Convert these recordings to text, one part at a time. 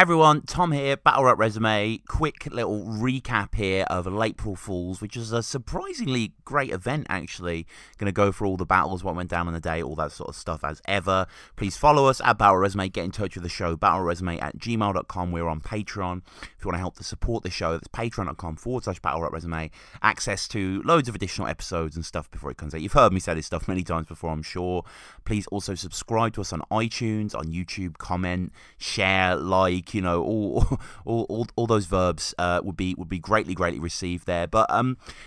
Hi everyone, Tom here, Battle Rap Resume. Quick little recap here of Latepril Falls, which is a surprisingly great event actually. Going to go through all the battles, what went down on the day, all that sort of stuff as ever. Please follow us at Battle Resume, get in touch with the show, battleresume@gmail.com. We're on Patreon. If you want to help to support the show, that's patreon.com/BattleRapResume. Access to loads of additional episodes and stuff before it comes out. You've heard me say this stuff many times before, I'm sure. Please also subscribe to us on iTunes, on YouTube, comment, share, like, you know, all those verbs would be greatly received there. But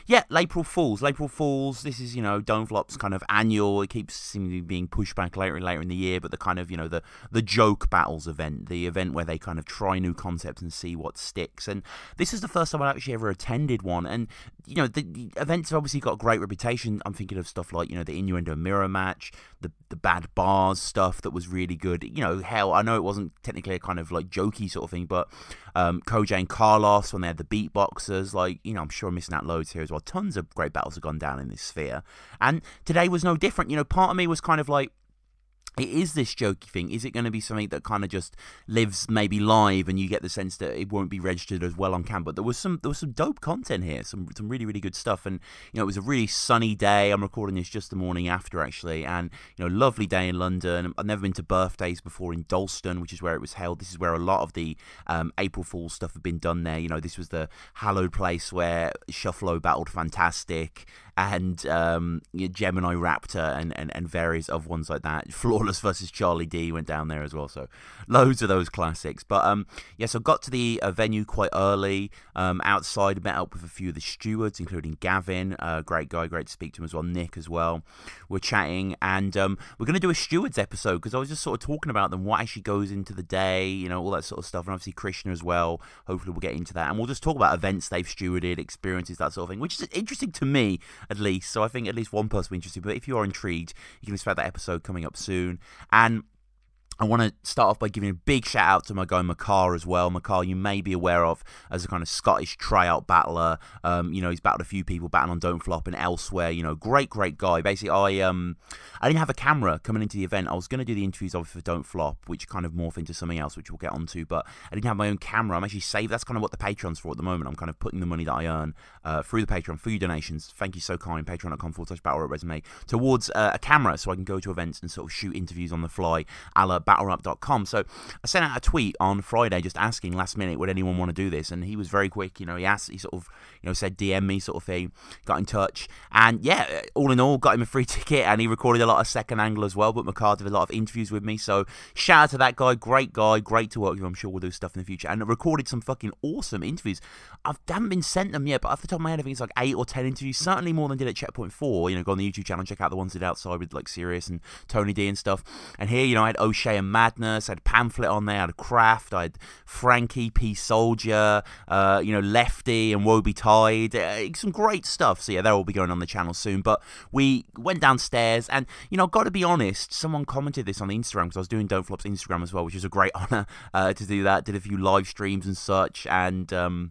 yeah, Latepril Falls. This is, you know, Don't Flop's kind of annual. It keeps seemingly being pushed back later and later in the year, but the kind of, you know, the joke battles event, the event where they kind of try new concepts and see what sticks. And this is the first time I actually ever attended one. And you know, the events have obviously got a great reputation. I'm thinking of stuff like, you know, the Innuendo Mirror match, the bad bars stuff that was really good. You know, hell, I know it wasn't technically a kind of like jokey sort of thing, but Koj and Carlos, when they had the beatboxers, like, you know, I'm sure I'm missing out loads here as well. Tons of great battles have gone down in this sphere. And today was no different. You know, part of me was kind of like, it is this jokey thing. Is it going to be something that kind of just lives maybe live, and you get the sense that it won't be registered as well on cam? But there was some dope content here, some really good stuff. And you know, it was a really sunny day. I'm recording this just the morning after actually, and you know, lovely day in London. I've never been to birthdays before in Dalston, which is where it was held. This is where a lot of the April Fool's stuff had been done there. You know, this was the hallowed place where Shufflo battled Fantastic and Gemini Raptor and various other ones like that. Flawless versus Charlie D went down there as well, so loads of those classics. But yeah, so got to the venue quite early. Outside, met up with a few of the stewards, including Gavin, great guy, great to speak to him as well. Nick as well. We're chatting, and we're going to do a stewards episode because I was just sort of talking about them, what actually goes into the day, you know, all that sort of stuff, and obviously Krishna as well. Hopefully we'll get into that, and we'll just talk about events they've stewarded, experiences, that sort of thing, which is interesting to me at least. So I think at least one person will be interested. But if you are intrigued, you can expect that episode coming up soon. And I want to start off by giving a big shout out to my guy Makar as well. Makar, you may be aware of as a kind of Scottish tryout battler. You know, he's battled a few people, battling on Don't Flop and elsewhere. You know, great guy. Basically, I didn't have a camera coming into the event. I was going to do the interviews obviously for Don't Flop, which kind of morph into something else, which we'll get onto. But I didn't have my own camera. I'm actually saved. That's kind of what the Patreon's for at the moment. I'm kind of putting the money that I earn through the Patreon, for your donations. Thank you so kind. Patreon.com/BattleRapResume towards a camera, so I can go to events and sort of shoot interviews on the fly, a la battlerapp.com. So I sent out a tweet on Friday just asking last minute, would anyone want to do this? And he was very quick. You know, he sort of, you know, said DM me sort of thing, got in touch, and yeah, all in all, got him a free ticket, and he recorded a lot of second angle as well. But Makar did a lot of interviews with me, so shout out to that guy, great to work with. I'm sure we'll do stuff in the future, and recorded some fucking awesome interviews. I haven't been sent them yet, but off the top of my head, I think it's like 8 or 10 interviews, certainly more than did at Checkpoint 4. You know, go on the YouTube channel and check out the ones that did outside with like Sirius and Tony D and stuff. And here, you know, I had O'Shea and Madness, I had Pamphlet on there, I had Craft, I had Frankie, P Soldier, you know, Lefty and Woe Betide, some great stuff. So yeah, they'll all be going on the channel soon. But we went downstairs, and you know, I've got to be honest, someone commented this on Instagram, because I was doing Don't Flop's Instagram as well, which was a great honour to do that. Did a few live streams and such, and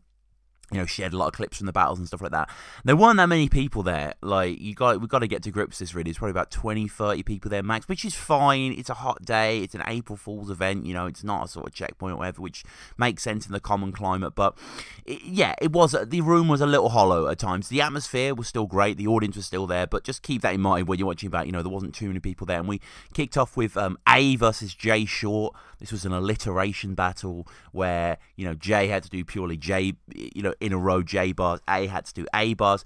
you know, shared a lot of clips from the battles and stuff like that. There weren't that many people there. Like, we've got to get to grips with this, really. It's probably about 20-30 people there max, which is fine. It's a hot day. It's an April Fool's event. You know, it's not a sort of checkpoint or whatever, which makes sense in the common climate. But yeah, the room was a little hollow at times. The atmosphere was still great. The audience was still there. But just keep that in mind when you're watching about, you know, there wasn't too many people there. And we kicked off with A versus J Short. This was an alliteration battle where, you know, J had to do purely J, you know, in a row J bars, A had to do A bars.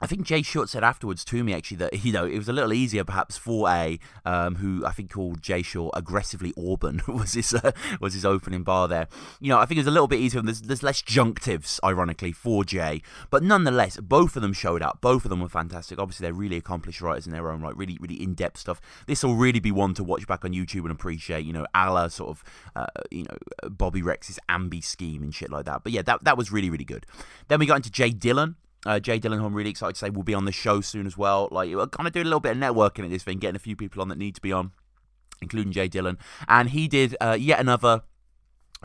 I think Jay Short said afterwards to me, actually, that, you know, it was a little easier perhaps for A, who I think called Jay Short aggressively Auburn, was his opening bar there. You know, I think it was a little bit easier. There's less junctives, ironically, for Jay. But nonetheless, both of them showed up. Both of them were fantastic. Obviously, they're really accomplished writers in their own right, really in-depth stuff. This will really be one to watch back on YouTube and appreciate, you know, a la sort of, you know, Bobby Rex's ambi scheme and shit like that. But yeah, that was really good. Then we got into Jay Dillon. Jay Dillon, who I'm really excited to say will be on the show soon as well. Like, we're kind of doing a little bit of networking at this thing, getting a few people on that need to be on, including Jay Dillon. And he did yet another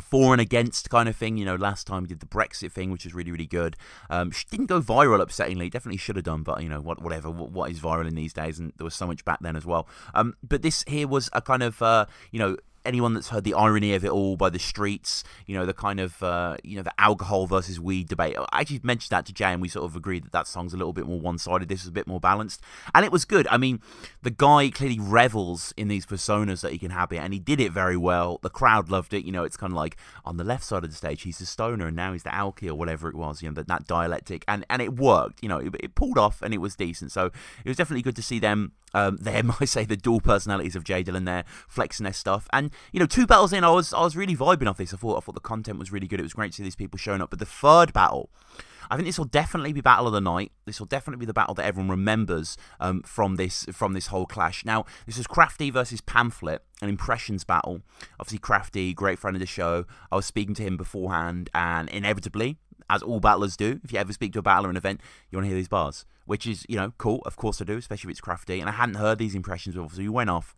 for and against kind of thing. You know, last time we did the Brexit thing, which was really good. Didn't go viral, upsettingly. Definitely should have done, but you know, whatever. What is viral in these days? And there was so much back then as well. But this here was a kind of, you know, anyone that's heard the irony of it all by the streets, you know, the kind of, you know, the alcohol versus weed debate. I actually mentioned that to Jay, and we sort of agreed that that song's a little bit more one-sided. This is a bit more balanced, and it was good. I mean, the guy clearly revels in these personas that he can have it, and he did it very well. The crowd loved it. You know, it's kind of like on the left side of the stage, he's the stoner, and now he's the alky or whatever it was. You know, that dialectic, and it worked. You know, it pulled off, and it was decent. So it was definitely good to see them. Them, I say, the dual personalities of Jay Dillon there, flexing their stuff. And, you know, 2 battles in, I was really vibing off this. I thought the content was really good. It was great to see these people showing up. But the third battle, I think this will definitely be battle of the night. This will definitely be the battle that everyone remembers from this whole clash. Now, this is Crafty versus Pamphlet, an impressions battle. Obviously, Crafty, great friend of the show. I was speaking to him beforehand, and inevitably, as all battlers do, if you ever speak to a battler in an event, you want to hear these bars, which is, you know, cool. Of course I do, especially if it's Crafty. And I hadn't heard these impressions before, so he went off.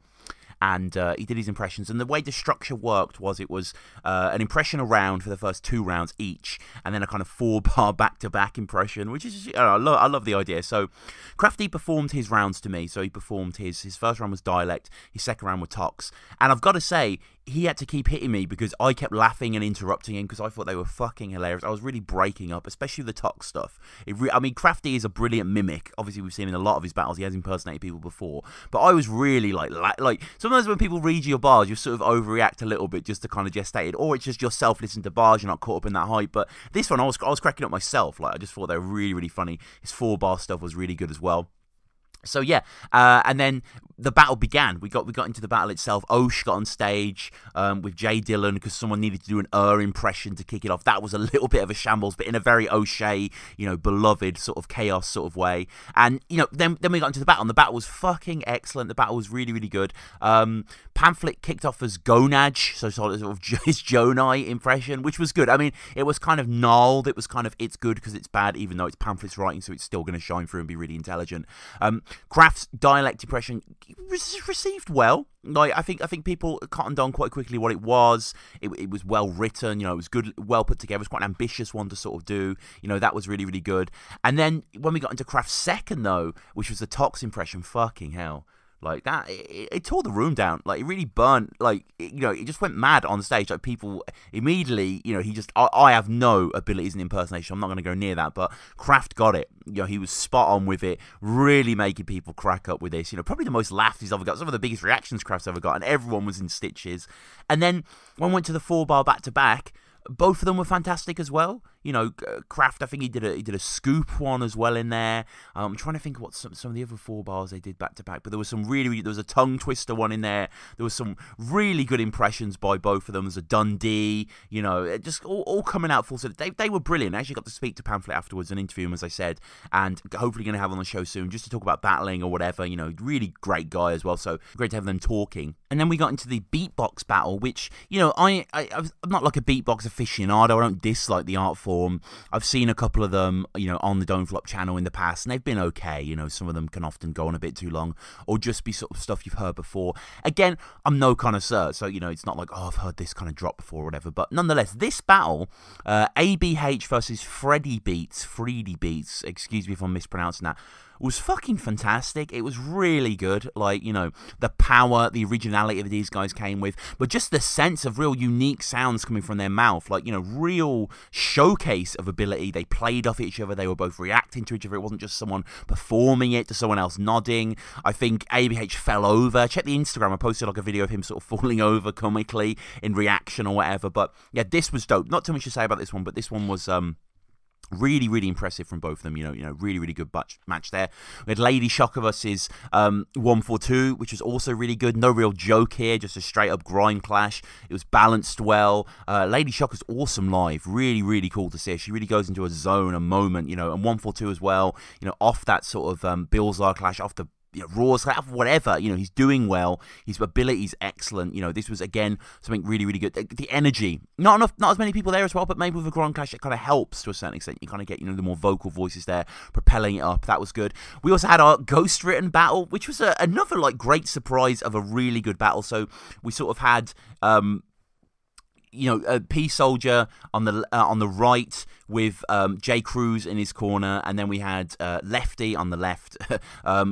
And he did his impressions, and the way the structure worked was it was an impression a round for the first 2 rounds each, and then a kind of 4-bar back-to-back impression, which is, I love the idea. So Crafty performed his rounds to me. So he performed his first round was dialect, his second round was tox, and I've got to say, he had to keep hitting me because I kept laughing and interrupting him because I thought they were fucking hilarious. I was really breaking up, especially the tox stuff. I mean, Crafty is a brilliant mimic. Obviously, we've seen in a lot of his battles, he has impersonated people before. But I was really like sometimes when people read your bars, you sort of overreact a little bit just to kind of gestate it, or it's just yourself listening to bars, you're not caught up in that hype. But this one, I was cracking up myself. Like, I just thought they were really, really funny. His 4-bar stuff was really good as well. So yeah, and then the battle began. We got into the battle itself. Osh got on stage with Jay Dillon because someone needed to do an impression to kick it off. That was a little bit of a shambles, but in a very O'Shea, you know, beloved sort of chaos sort of way. And you know, then we got into the battle, and the battle was fucking excellent. The battle was really, really good. Pamphlet kicked off as Gonaj, so sort of his Jonai impression, which was good. I mean, it was kind of gnarled. It was kind of, it's good because it's bad, even though it's Pamphlet's writing, so it's still going to shine through and be really intelligent. Craft's dialect impression received well. Like, I think people cottoned on quite quickly what it was. It was well written, you know, it was good, well put together. It was quite an ambitious one to sort of do. You know, that was really, really good. And then when we got into Craft's second, though, which was the Tox impression, fucking hell. Like, that, it tore the room down. Like, it really burnt, like, you know, it just went mad on stage. Like, people immediately, you know, I have no abilities in impersonation. I'm not going to go near that, but Craft got it. You know, he was spot on with it, really making people crack up with this. You know, probably the most laughs he's ever got. Some of the biggest reactions Craft's ever got, and everyone was in stitches. And then, when we went to the 4-bar back-to-back, both of them were fantastic as well. You know, Craft, I think he did a scoop one as well in there. I'm trying to think of what some of the other 4 bars they did back to back, but there was some there was a tongue twister one in there. There was some really good impressions by both of them. There's a Dundee, you know, just all coming out full. So they were brilliant. I actually got to speak to Pamphlet afterwards and interview him, as I said, and hopefully going to have on the show soon just to talk about battling or whatever. You know, really great guy as well. So great to have them talking. And then we got into the beatbox battle, which, you know, I'm not like a beatbox aficionado. I don't dislike the art form. I've seen a couple of them, you know, on the Don't Flop channel in the past, and they've been okay. You know, some of them can often go on a bit too long, or just be sort of stuff you've heard before. Again, I'm no connoisseur, so, you know, it's not like, oh, I've heard this kind of drop before or whatever. But nonetheless, this battle, ABH versus Freddie Beats, excuse me if I'm mispronouncing that, was fucking fantastic. It was really good. Like, you know, the power, the originality that these guys came with, but just the sense of real unique sounds coming from their mouth. Like, you know, real showcase of ability. They played off each other. They were both reacting to each other. It wasn't just someone performing it to someone else nodding. I think ABH fell over. Check the Instagram. I posted like a video of him sort of falling over comically in reaction or whatever. But yeah, this was dope. Not too much to say about this one, but this one was really, really impressive from both of them. You know, really, really good match there. We had Lady Shocker versus 142, which was also really good. No real joke here, just a straight up grind clash. It was balanced well. Lady Shocker's awesome live. Really, really cool to see. She really goes into a zone, a moment, you know, and 142 as well. You know, off that sort of Billsar clash, off the Raws, whatever, you know, he's doing well. His ability's excellent. You know, this was again something really, really good. The energy, not as many people there as well, but maybe with a grind clash, it kind of helps to a certain extent. You kind of get, you know, the more vocal voices there, propelling it up. That was good. We also had our ghost written battle, which was another like great surprise of a really good battle. So we sort of had, you know, P Soldier on the right with Jay Cruz in his corner, and then we had Lefty on the left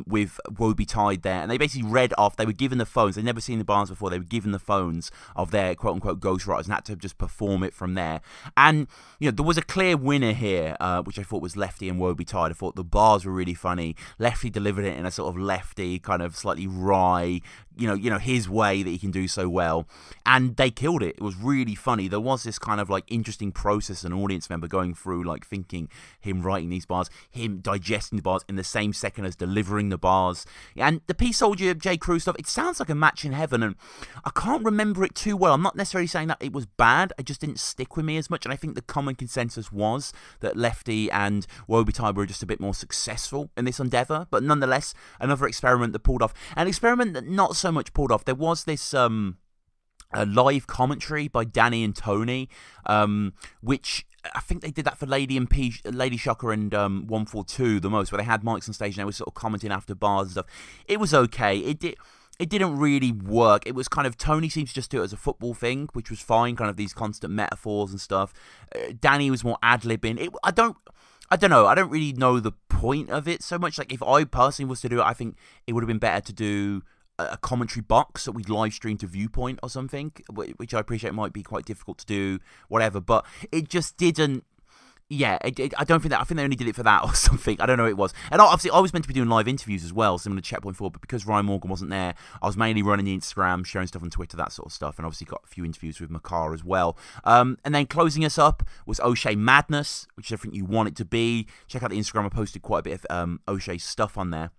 with Woby Tide there, and they basically read off. They were given the phones. They'd never seen the bars before. They were given the phones of their quote-unquote ghostwriters and had to just perform it from there. And there was a clear winner here, which I thought was Lefty and Woby Tide. I thought the bars were really funny. Lefty delivered it in a sort of Lefty, kind of slightly wry, his way that he can do so well, and they killed it. It was really funny. There was this kind of like interesting process, an audience member going through, like thinking him writing these bars, him digesting the bars in the same second as delivering the bars. And the Peace Soldier J. Crew stuff, it sounds like a match in heaven, and I can't remember it too well. I'm not necessarily saying that it was bad, it just didn't stick with me as much, and I think the common consensus was that Lefty and Woby Tide were just a bit more successful in this endeavour, but nonetheless, another experiment that pulled off. An experiment that not so much pulled off. There was this a live commentary by Danny and Tony, which I think they did that for Lady Shocker and 142 the most, where they had mics on stage and they were sort of commenting after bars and stuff. It was okay. It didn't really work. It was kind of, Tony seems to just do it as a football thing, which was fine, kind of these constant metaphors and stuff. Danny was more ad-libbing. I don't know. I don't really know the point of it so much. Like, if I personally was to do it, I think it would have been better to do a commentary box that we'd live stream to Viewpoint or something, which I appreciate might be quite difficult to do, whatever, but it just didn't. I don't think that. I think they only did it for that or something. I don't know what it was. And obviously, I was meant to be doing live interviews as well, similar to Checkpoint 4, but because Ryan Morgan wasn't there, I was mainly running the Instagram, sharing stuff on Twitter, that sort of stuff, and obviously got a few interviews with Makar as well. And then closing us up was O'Shea Madness, which is everything you want it to be. Check out the Instagram. I posted quite a bit of O'Shea's stuff on there.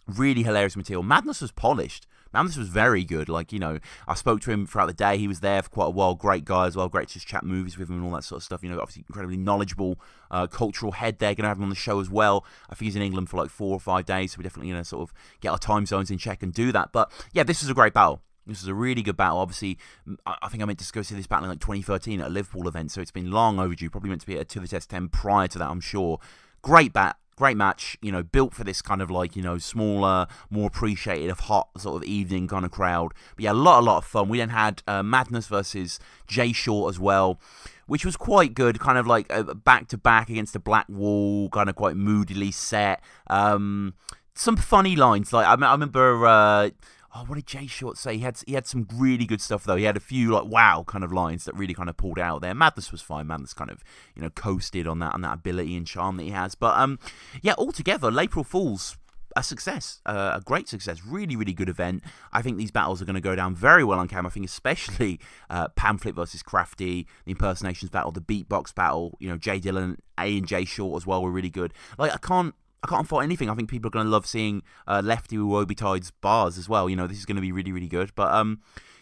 Really hilarious material. Madness was polished. Madness was very good. Like, I spoke to him throughout the day. He was there for quite a while. Great guy as well. Great to just chat movies with him and all that sort of stuff. Obviously incredibly knowledgeable cultural head there. Going to have him on the show as well. I think he's in England for like 4 or 5 days, so we're definitely sort of get our time zones in check and do that. But yeah, this was a great battle. This was a really good battle. Obviously, I think I meant to go see this battle in like 2013 at a Liverpool event, so it's been long overdue. Probably meant to be at a To The Test 10 prior to that, I'm sure. Great match, built for this kind of like, smaller, more appreciated of hot sort of evening kind of crowd. But yeah, a lot of fun. We then had Madness versus Jay Short as well, which was quite good, kind of like back-to-back against the Black Wall, kind of quite moodily set. Some funny lines, like I remember... what did Jay Short say? He had some really good stuff, though. He had a few, like, wow kind of lines that really kind of pulled out there. Madness was fine. Madness kind of, coasted on that ability and charm that he has. But, yeah, altogether, Latepril Fools, a success. A great success. Really, really good event. I think these battles are going to go down very well on camera. I think especially Pamphlet versus Crafty, the impersonations battle, the beatbox battle, Jay Dillon, A and Jay Short as well were really good. Like, I can't fault anything. I think people are going to love seeing Lefty with Woby Tide's bars as well. This is going to be really, really good. But,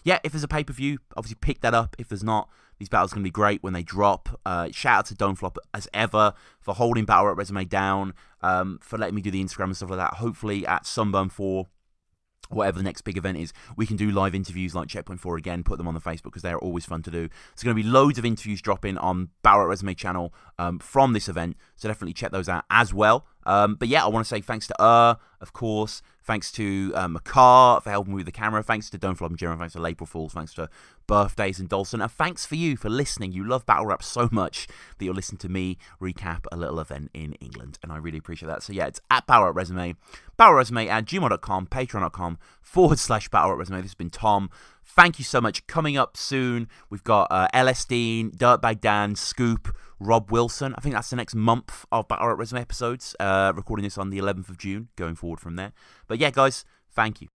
yeah, if there's a pay-per-view, obviously pick that up. If there's not, these battles are going to be great when they drop. Shout out to Don't Flop as ever for holding Battle Rap Resume down, for letting me do the Instagram and stuff like that. Hopefully at Sunburn 4, whatever the next big event is, we can do live interviews like Checkpoint 4 again, put them on the Facebook because they're always fun to do. There's going to be loads of interviews dropping on Battle Rap Resume channel from this event, so definitely check those out as well. But yeah, I want to say thanks to of course, thanks to Makar for helping me with the camera, thanks to Don't Flop and Jeremy, thanks to Latepril Fools, thanks to Birthdays and Dolson, and thanks for you for listening. You love Battle Rap so much that you'll listen to me recap a little event in England, and I really appreciate that. So yeah, it's at Battle Rap Resume, battleresume@gmail.com, patreon.com/Battle Rap Resume. This has been Tom. Thank you so much. Coming up soon, we've got LS Dean, Dirtbag Dan, Scoop, Rob Wilson. I think that's the next month of Battle Rap Resume episodes. Recording this on the 11th of June, going forward from there. But yeah, guys, thank you.